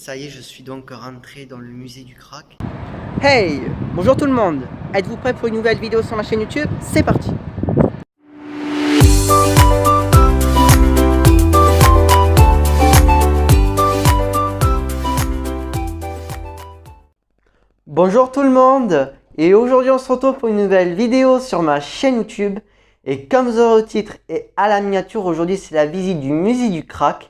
Ça y est, je suis donc rentré dans le musée du crack. Hey! Bonjour tout le monde! Êtes-vous prêts pour une nouvelle vidéo sur ma chaîne YouTube? C'est parti! Bonjour tout le monde! Et aujourd'hui on se retrouve pour une nouvelle vidéo sur ma chaîne YouTube. Et comme vous aurez au titre et à la miniature, aujourd'hui c'est la visite du musée du crack.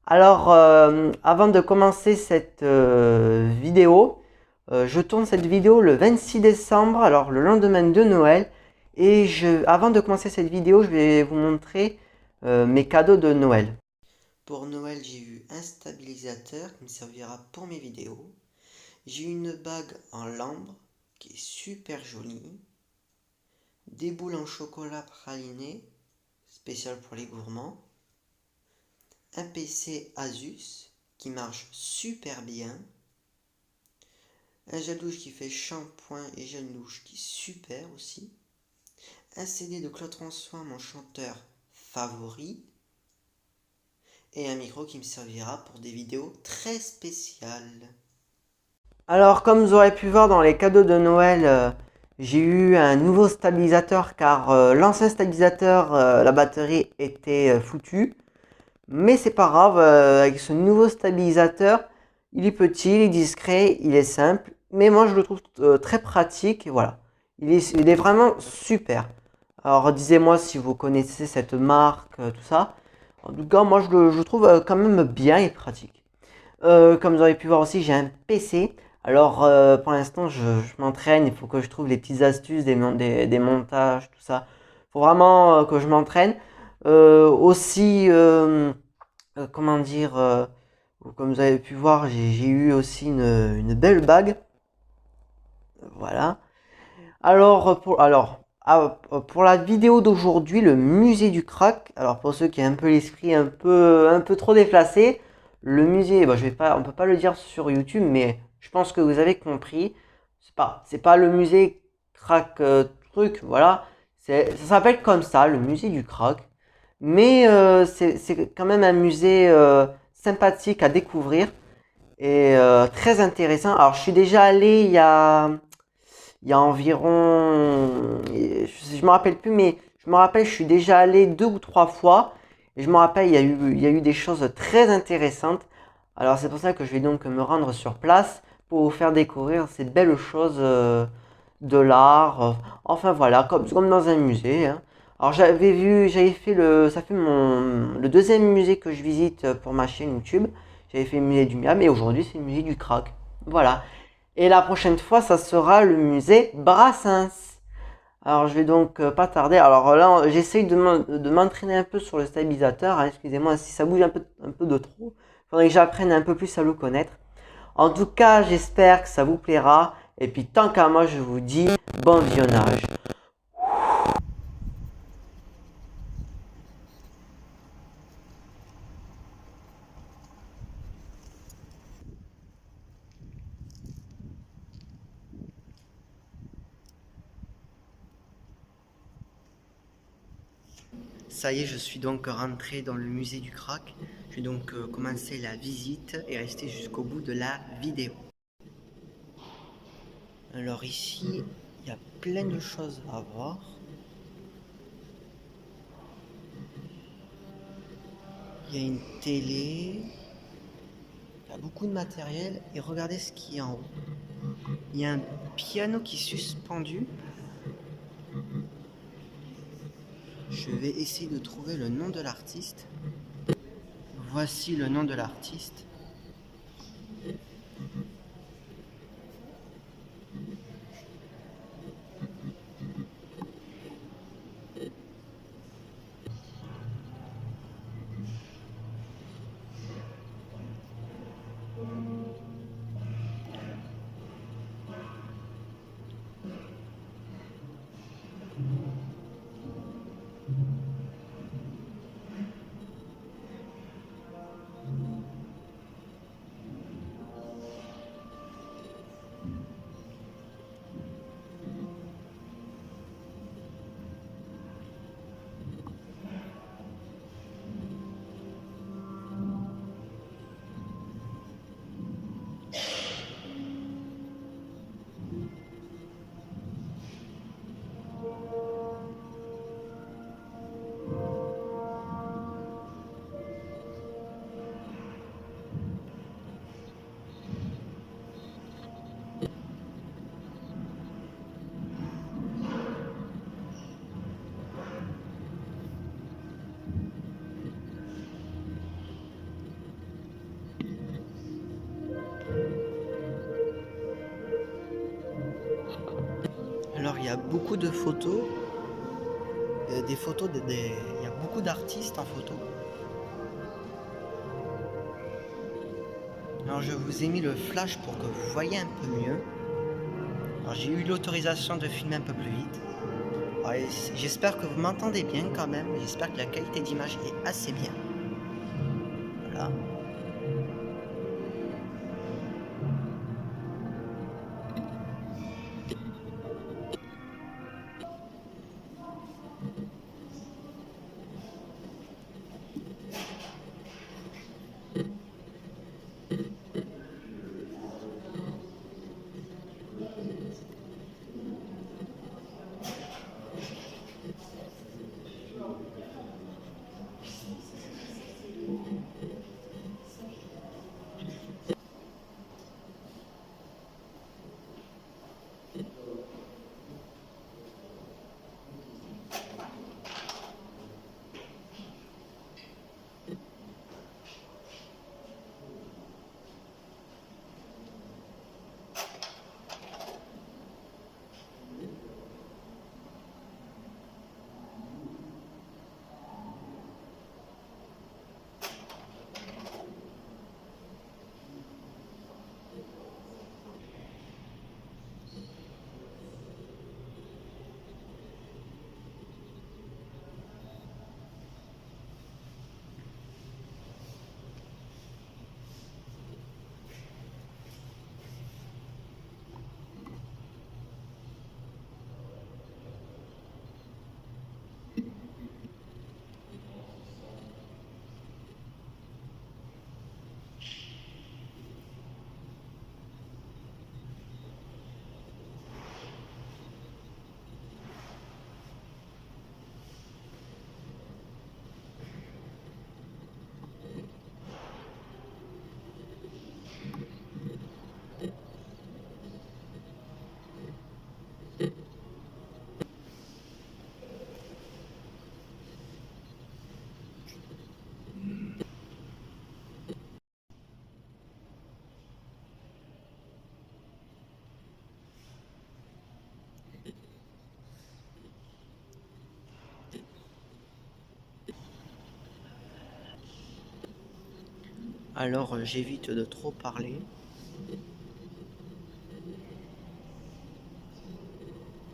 Alors avant de commencer cette vidéo, je tourne cette vidéo le 26 décembre, alors le lendemain de Noël. Et avant de commencer cette vidéo, je vais vous montrer mes cadeaux de Noël. Pour Noël, j'ai eu un stabilisateur qui me servira pour mes vidéos. J'ai eu une bague en lambre qui est super jolie. Des boules en chocolat praliné, spécial pour les gourmands. Un PC Asus qui marche super bien. Un gel douche qui fait shampoing et gel douche qui est super aussi. Un CD de Claude François, mon chanteur favori. Et un micro qui me servira pour des vidéos très spéciales. Alors comme vous aurez pu voir dans les cadeaux de Noël, j'ai eu un nouveau stabilisateur car l'ancien stabilisateur, la batterie était foutue. Mais c'est pas grave, avec ce nouveau stabilisateur, il est petit, il est discret, il est simple. Mais moi je le trouve très pratique et voilà. Il est vraiment super. Alors disez-moi si vous connaissez cette marque, tout ça. En tout cas moi je le trouve quand même bien et pratique. Comme vous aurez pu voir aussi, j'ai un PC. Alors pour l'instant je m'entraîne, il faut que je trouve les petites astuces, des montages, tout ça. Il faut vraiment que je m'entraîne. Aussi, comment dire, comme vous avez pu voir, j'ai eu aussi une belle bague. Voilà. Alors, pour la vidéo d'aujourd'hui, le musée du crack. Alors pour ceux qui ont un peu l'esprit un peu trop déplacé, le musée, bon, on peut pas le dire sur YouTube, mais je pense que vous avez compris. C'est pas le musée crack truc, voilà. Ça s'appelle comme ça, le musée du crack. Mais c'est quand même un musée sympathique à découvrir et très intéressant. Alors je suis déjà allé il y a environ, je me rappelle plus, mais je me rappelle, je suis déjà allé 2 ou 3 fois. Et je me rappelle, il y a eu des choses très intéressantes. Alors c'est pour ça que je vais donc me rendre sur place pour vous faire découvrir ces belles choses de l'art. Enfin voilà, comme dans un musée, hein. Alors j'avais fait ça fait le deuxième musée que je visite pour ma chaîne YouTube. J'avais fait le musée du Miam et aujourd'hui c'est le musée du Crack. Voilà. Et la prochaine fois, ça sera le musée Brassens. Alors, je vais donc pas tarder. Alors là, j'essaye de m'entraîner un peu sur le stabilisateur, hein. Excusez-moi si ça bouge un peu de trop. Il faudrait que j'apprenne un peu plus à le connaître. En tout cas, j'espère que ça vous plaira. Et puis, tant qu'à moi, je vous dis bon visionnage. Ça y est, je suis donc rentré dans le musée du crack. Je vais donc commencer la visite et rester jusqu'au bout de la vidéo. Alors ici, il y a plein de choses à voir. Il y a une télé, il y a beaucoup de matériel et regardez ce qu'il y a en haut. Il y a un piano qui est suspendu. Je vais essayer de trouver le nom de l'artiste. Voici le nom de l'artiste. il y a beaucoup de photos, des photos, il y a beaucoup d'artistes en photo. Alors je vous ai mis le flash pour que vous voyez un peu mieux. Alors j'ai eu l'autorisation de filmer un peu plus vite. J'espère que vous m'entendez bien quand même. J'espère que la qualité d'image est assez bien. Voilà. Alors j'évite de trop parler.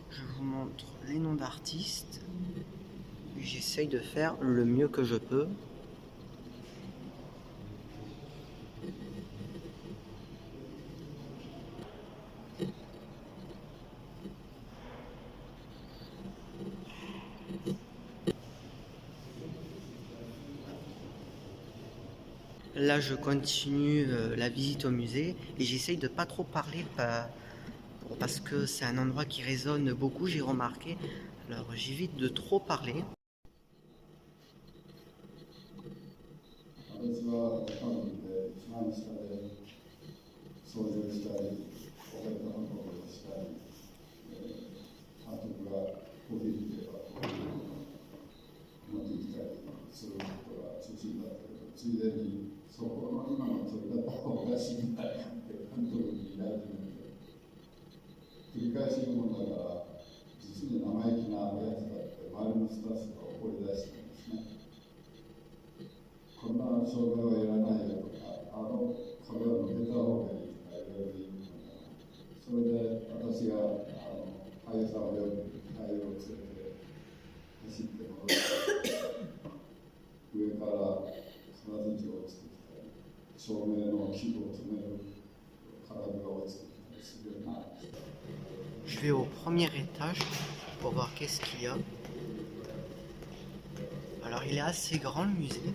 Je vous montre les noms d'artistes. J'essaye de faire le mieux que je peux. Là, je continue la visite au musée et j'essaye de pas trop parler parce que c'est un endroit qui résonne beaucoup, j'ai remarqué. Alors, j'évite de trop parler. 私は彼女で一番下で操縦したり、お客様とおしたり、監督がコーヒーではこういうのを持ってきたりすることが中心だったけど、ついでにそこの今の撮り方はおかしいみたいなって監督に言われてるんで、繰り返し言うもんだから、実に生意気なやつだって周りのスタッフが怒り出してるんですね。こんな障害はいらないよとか、壁を抜けた方がいいとかいろいろ言うのが、それで私が俳優さんを呼んで、俳優を連れて走って戻って上から空槌を落ちてきたり、照明の器具を止める金具が落ちてきたりするような。Je vais au premier étage pour voir qu'est-ce qu'il y a. Alors, il est assez grand le musée.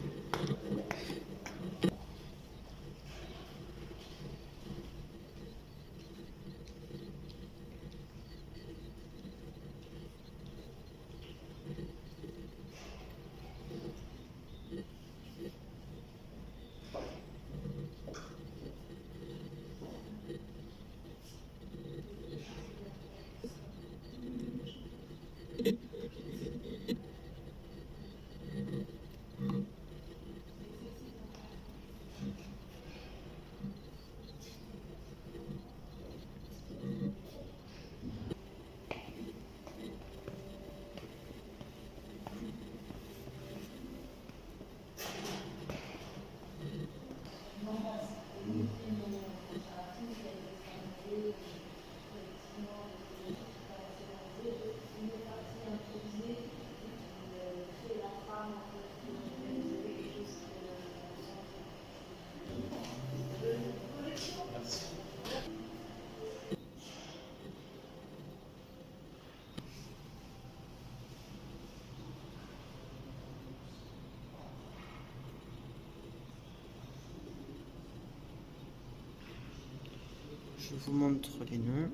Je vous montre les noms.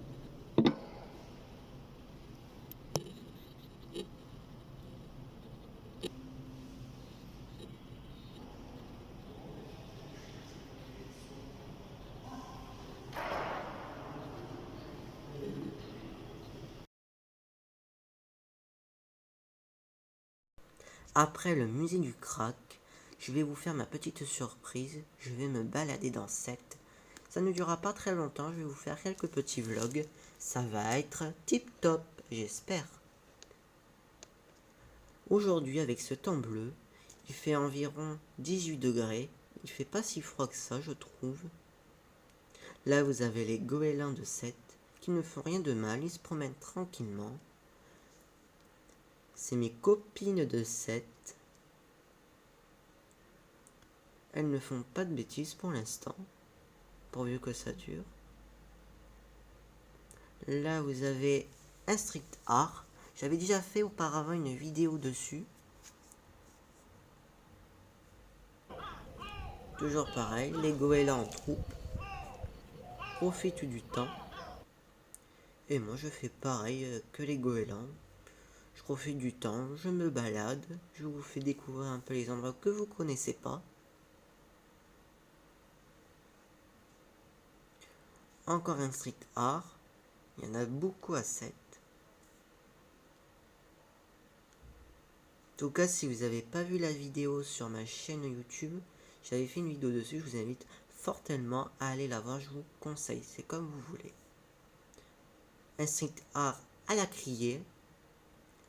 Après le musée du crack, je vais vous faire ma petite surprise. Je vais me balader dans Sète. Ça ne durera pas très longtemps, je vais vous faire quelques petits vlogs. Ça va être tip top, j'espère. Aujourd'hui, avec ce temps bleu, il fait environ 18 degrés. Il fait pas si froid que ça, je trouve. Là, vous avez les goélands de Sète qui ne font rien de mal, ils se promènent tranquillement. C'est mes copines de Sète. Elles ne font pas de bêtises pour l'instant, pourvu que ça dure. Là, vous avez un street art. J'avais déjà fait auparavant une vidéo dessus. Toujours pareil, les goélands en troupe profitent du temps. Et moi, je fais pareil que les goélands. Je profite du temps, je me balade, je vous fais découvrir un peu les endroits que vous connaissez pas. Encore un street art, il y en a beaucoup à Sète. En tout cas, si vous n'avez pas vu la vidéo sur ma chaîne YouTube, j'avais fait une vidéo dessus, je vous invite fortement à aller la voir, je vous conseille, c'est comme vous voulez. Un street art à la criée,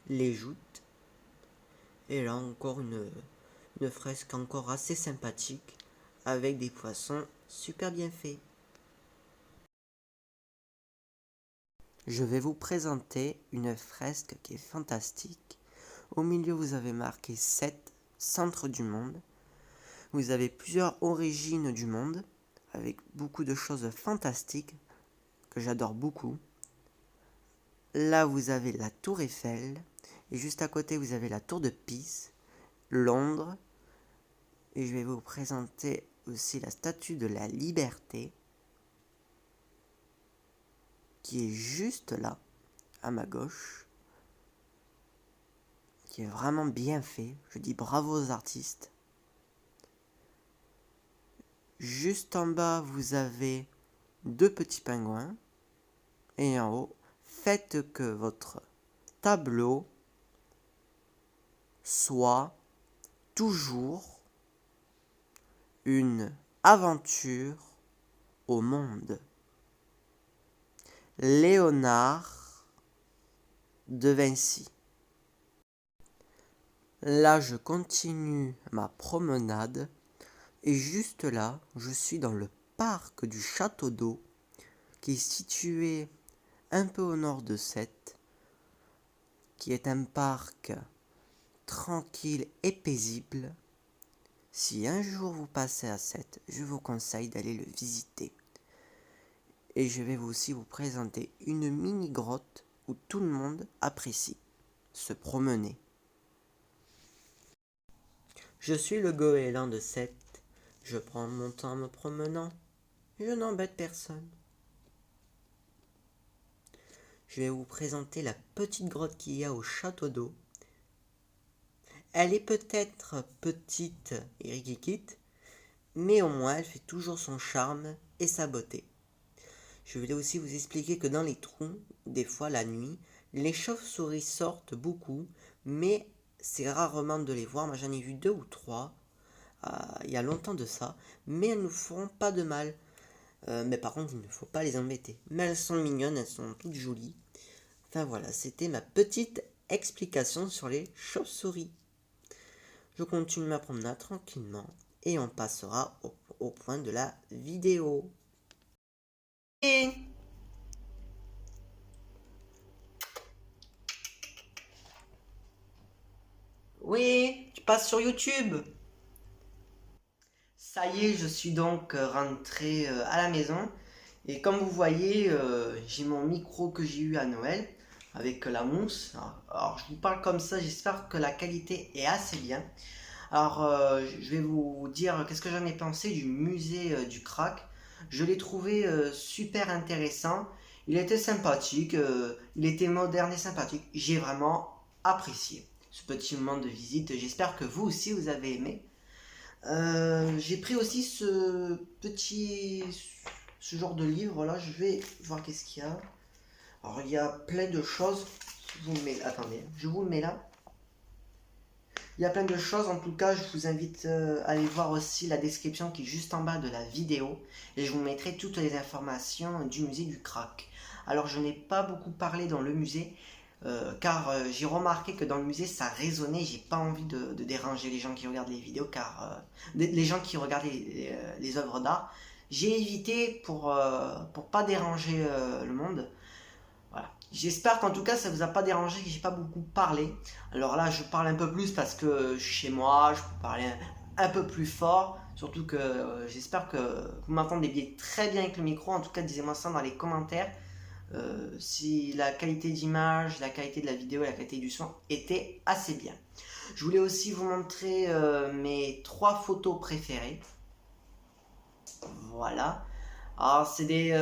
les joutes, et là encore une fresque encore assez sympathique, avec des poissons super bien faits. Je vais vous présenter une fresque qui est fantastique. Au milieu, vous avez marqué Sète, centre du monde. Vous avez plusieurs origines du monde, avec beaucoup de choses fantastiques, que j'adore beaucoup. Là, vous avez la tour Eiffel, et juste à côté, vous avez la tour de Pise, Londres. Et je vais vous présenter aussi la statue de la Liberté, qui est juste là, à ma gauche, qui est vraiment bien fait. Je dis bravo aux artistes. Juste en bas, vous avez deux petits pingouins. Et en haut, faites que votre tableau soit toujours une aventure au monde. Léonard de Vinci. Là, je continue ma promenade et juste là, je suis dans le parc du Château d'Eau qui est situé un peu au nord de Sète, qui est un parc tranquille et paisible. Si un jour vous passez à Sète, je vous conseille d'aller le visiter. Et je vais aussi vous présenter une mini grotte où tout le monde apprécie se promener. Je suis le goéland de Sète. Je prends mon temps en me promenant. Je n'embête personne. Je vais vous présenter la petite grotte qu'il y a au Château d'Eau. Elle est peut-être petite et riquiquite, mais au moins elle fait toujours son charme et sa beauté. Je voulais aussi vous expliquer que dans les trous, des fois la nuit, les chauves-souris sortent beaucoup, mais c'est rarement de les voir. Moi j'en ai vu 2 ou 3, il y a longtemps de ça, mais elles ne feront pas de mal. Mais par contre, il ne faut pas les embêter. Mais elles sont mignonnes, elles sont toutes jolies. Enfin voilà, c'était ma petite explication sur les chauves-souris. Je continue ma promenade tranquillement et on passera au point de la vidéo. Oui, tu passes sur YouTube. Ça y est, je suis donc rentré à la maison. Et comme vous voyez, j'ai mon micro que j'ai eu à Noël avec la mousse. Alors, je vous parle comme ça, j'espère que la qualité est assez bien. Alors, je vais vous dire qu'est-ce que j'en ai pensé du musée du crack. Je l'ai trouvé super intéressant. Il était sympathique, il était moderne et sympathique. J'ai vraiment apprécié ce petit moment de visite. J'espère que vous aussi vous avez aimé. J'ai pris aussi ce genre de livre là. Je vais voir qu'est-ce qu'il y a. Alors il y a plein de choses. Je vous le mets, attendez, je vous le mets là. Il y a plein de choses, en tout cas je vous invite à aller voir aussi la description qui est juste en bas de la vidéo et je vous mettrai toutes les informations du musée du Crac. Alors je n'ai pas beaucoup parlé dans le musée car j'ai remarqué que dans le musée ça résonnait, j'ai pas envie de déranger les gens qui regardent les vidéos car les gens qui regardent les œuvres d'art. J'ai évité pour pas déranger le monde. Voilà. J'espère qu'en tout cas ça vous a pas dérangé, que j'ai pas beaucoup parlé. Alors là je parle un peu plus parce que je suis chez moi, je peux parler un peu plus fort. Surtout que j'espère que vous m'entendez bien, très bien avec le micro. En tout cas dites-moi ça dans les commentaires. Si la qualité d'image, la qualité de la vidéo, la qualité du son était assez bien. Je voulais aussi vous montrer mes 3 photos préférées. Voilà. Alors c'est des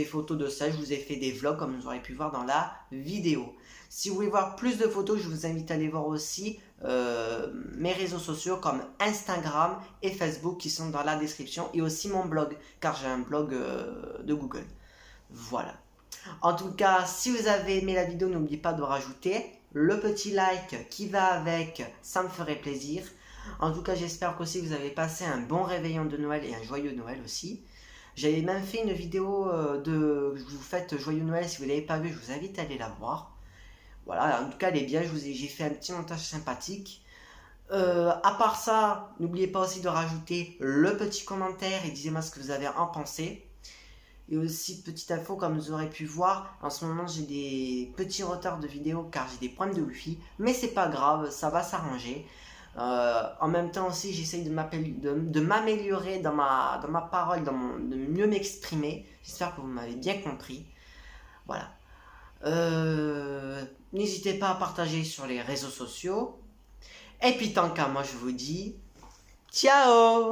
photos de ça, je vous ai fait des vlogs comme vous aurez pu voir dans la vidéo. Si vous voulez voir plus de photos, je vous invite à aller voir aussi mes réseaux sociaux comme Instagram et Facebook qui sont dans la description et aussi mon blog car j'ai un blog de Google. Voilà. En tout cas, si vous avez aimé la vidéo, n'oubliez pas de rajouter le petit like qui va avec, ça me ferait plaisir. En tout cas, j'espère qu'aussi vous avez passé un bon réveillon de Noël et un joyeux Noël aussi. J'avais même fait une vidéo de je vous faites joyeux Noël, si vous ne l'avez pas vu, je vous invite à aller la voir. Voilà, en tout cas elle est bien, j'ai fait un petit montage sympathique. À part ça, n'oubliez pas aussi de rajouter le petit commentaire et dites-moi ce que vous avez en pensé. Et aussi, petite info, comme vous aurez pu voir, en ce moment j'ai des petits retards de vidéo car j'ai des problèmes de wifi, mais c'est pas grave, ça va s'arranger. En même temps aussi j'essaye de m'améliorer dans ma parole, de mieux m'exprimer. J'espère que vous m'avez bien compris. Voilà. N'hésitez pas à partager sur les réseaux sociaux. Et puis tant qu'à moi je vous dis ciao.